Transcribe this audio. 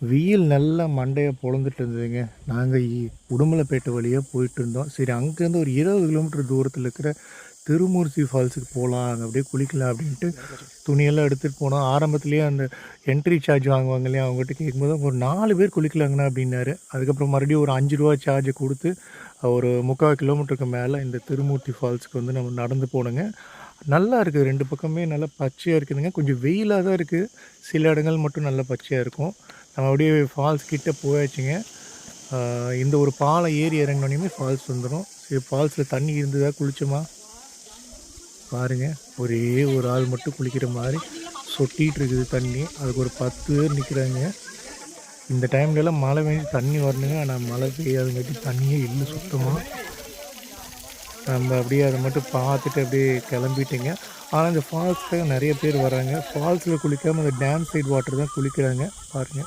வெயில் நல்லா மண்டையை பொழந்துட்டு இருந்ததுங்க. நாங்கள் உடுமலைப்பேட்டை வழியாக போயிட்டு இருந்தோம். சரி, அங்கேருந்து ஒரு 20 கிலோமீட்டர் தூரத்தில் இருக்கிற திருமூர்த்தி ஃபால்ஸுக்கு போகலாம், அங்கே அப்படியே குளிக்கலாம் அப்படின்ட்டு துணியெல்லாம் எடுத்துகிட்டு போனோம். ஆரம்பத்துலேயே அந்த என்ட்ரி சார்ஜ் வாங்குவாங்க இல்லையா, அவங்ககிட்ட கேட்கும்போது அவங்க ஒரு 4 பேர் குளிக்கலாங்கண்ணா அப்படின்னாரு. அதுக்கப்புறம் மறுபடியும் ஒரு 5 ரூபா சார்ஜை கொடுத்து ஒரு 3/4 கிலோமீட்டருக்கு மேலே இந்த திருமூர்த்தி ஃபால்ஸுக்கு வந்து நம்ம நடந்து போனோங்க. நல்லா இருக்குது, 2 பக்கமே நல்லா பச்சையாக இருக்குதுங்க. கொஞ்சம் வெயிலாக தான் இருக்குது, சில இடங்கள் மட்டும் நல்லா பச்சையாக இருக்கும். நம்ம அப்படியே ஃபால்ஸ் கிட்டே போயாச்சுங்க. இந்த ஒரு பாலை ஏறி இறங்கினோடனே ஃபால்ஸ் வந்துடும். சரி, ஃபால்ஸில் தண்ணி இருந்ததா குளிச்சோமா பாருங்கள். ஒரே ஒரு ஆள் மட்டும் குளிக்கிற மாதிரி சொட்டிகிட்டு இருக்குது தண்ணி. அதுக்கு ஒரு 10 பேர் நிற்கிறாங்க. இந்த டைம்லலாம் மழை பெஞ்சு தண்ணி வரணுங்க, ஆனால் மழை பெய்யாதுங்காட்டி தண்ணியே இல்லை சுத்தமாக. நம்ம அப்படியே அதை மட்டும் பார்த்துட்டு அப்படியே கிளம்பிட்டேங்க. ஆனால் இந்த ஃபால்ஸ்க்காக நிறைய பேர் வராங்க. ஃபால்ஸில் குளிக்காமல் அந்த டேம் சைடு வாட்டர் தான் குளிக்கிறாங்க பாருங்கள்.